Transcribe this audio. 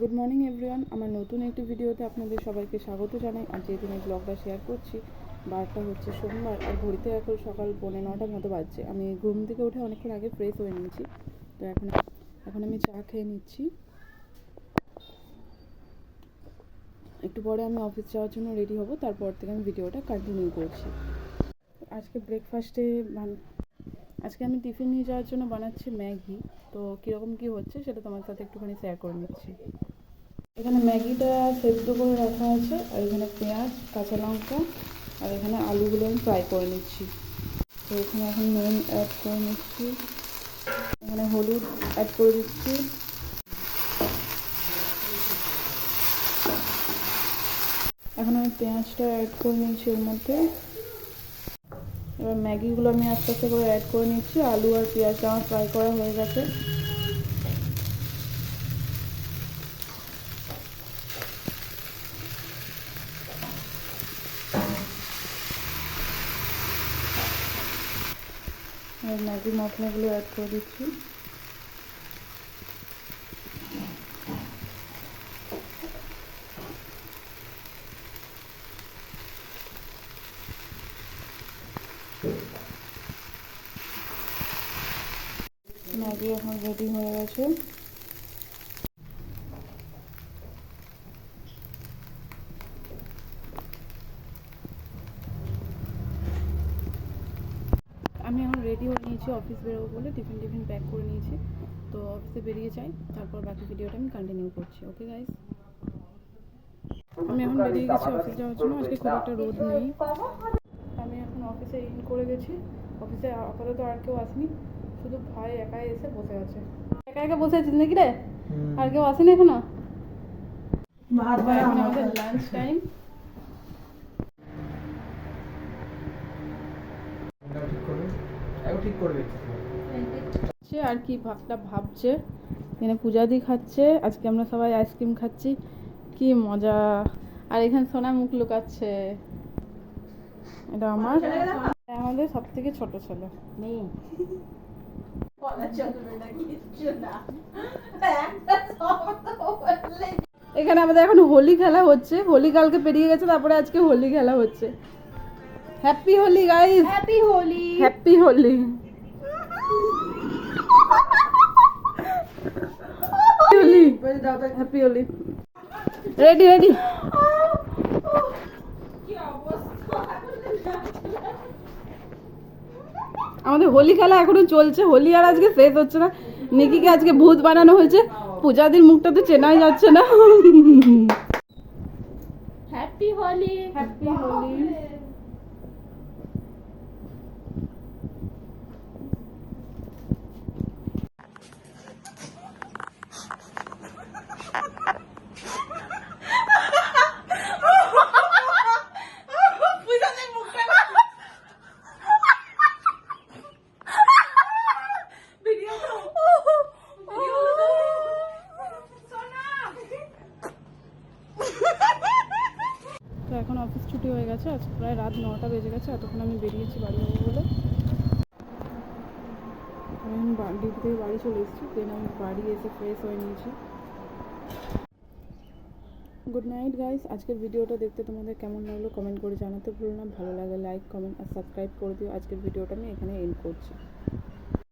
Good morning everyone, আমার নতুন একটি ভিডিওতে আপনাদের সবাইকে স্বাগত জানাই। আর যেহেতু আমি ব্লগটা শেয়ার করছি, বারটা হচ্ছে সোমবার, আর ঘড়িতে এখন সকাল 9:45 মতো বাজছে। আমি ঘুম থেকে উঠে অনেকক্ষণ আগে ফ্রেশ হয়ে নিয়েছি। তো এখন আমি চা খেয়ে নিচ্ছি। একটু পরে আমি অফিস যাওয়ার জন্য রেডি হব, তারপর থেকে আমি ভিডিওটা কন্টিনিউ করছি। আজকে ব্রেকফাস্টে আজকে আমি টিফিন নিয়ে যাওয়ার জন্য বানাচ্ছি ম্যাগি। তো কীরকম কী হচ্ছে সেটা তোমার সাথে একটুখানি শেয়ার করে নিচ্ছি। এখানে ম্যাগিটা সেদ্ধ করে রাখা আছে, আর এখানে পেঁয়াজ, কাঁচা লঙ্কা, আর এখানে আলুগুলো আমি ফ্রাই করে নিচ্ছি। তো এখানে এখন নুন অ্যাড করে নিচ্ছি, এখানে হলুদ অ্যাড করে দিচ্ছি, এখন আমি পেঁয়াজটা অ্যাড করে নিচ্ছি এর মধ্যে। এবার ম্যাগিগুলো আমি আস্তে আস্তে করে অ্যাড করে নিচ্ছি। আলু আর পেঁয়াজটা আমার ফ্রাই করা হয়ে গেছে। আর ম্যাগি মশলাগুলো অ্যাড করে দিচ্ছি। ম্যাগি এখন রেডি হয়ে গেছে। আমি এখন রেডি হয়ে নিয়েছি অফিস বেরোবো বলে, টিফিন প্যাক করে নিয়েছি। তো অফিসে বেরিয়ে যাই, তারপর বাকি ভিডিওটা আমি কন্টিনিউ করছি। ওকে গাইস, আমি এখন বেরিয়ে গেছি অফিস যাওয়ার জন্য। আজকে খুব একটা রোদ নেই। আমি এখন অফিসে ইন করে গেছি। অফিসে আপাতত আর কেউ আসেনি, শুধু ভাই একাই এসে বসে আছে। একা একা বসে আছিস নাকি রে? আর কেউ আসেনি এখনো? এখন আমাদের লাঞ্চ টাইম। আর কি ভাবছে এখানে পূজাদি খাচ্ছে, আজকে আমরা সবাই আইসক্রিম খাচ্ছি, কি মজা। আর এখানে সোনা মুখ লুকাচ্ছে। এটা আমাদের সব থেকে ছোট ছেলে। এখানে আমাদের এখন হোলি খেলা হচ্ছে। হোলি কালকে পেরিয়ে গেছে, তারপরে আজকে হোলি খেলা হচ্ছে। Happy Holi guys, happy Holi, happy Holi, Holi, happy Holi. Ready ready. আমাদের হোলি খেলা এখনো চলছে, হোলি আর আজকে শেষ হচ্ছে না। নিকিকে আজকে ভূত বানানো হয়েছে, পূজাদির মুখটা তো চেনাই যাচ্ছে না। Happy Holi, happy Holi. তো এখন অফিস ছুটি হয়ে গেছে, আজ প্রায় রাত 9টা বেজে গেছে। এতক্ষণ আমি বেরিয়েছি বাড়ি যাবো বলে। আমি এখন ডিউটি থেকে বাড়ি চলে এসেছি। দেন আমি বাড়ি এসে ফ্রেশ হয়ে নিয়েছি। Good night guys. আজকের ভিডিওটা দেখতে তোমাদের কেমন লাগলো কমেন্ট করে জানাতে ভুলো না। ভালো লাগলে লাইক, কমেন্ট আর সাবস্ক্রাইব করে দিও। আজকের ভিডিওটা আমি এখানে এন্ড করছি।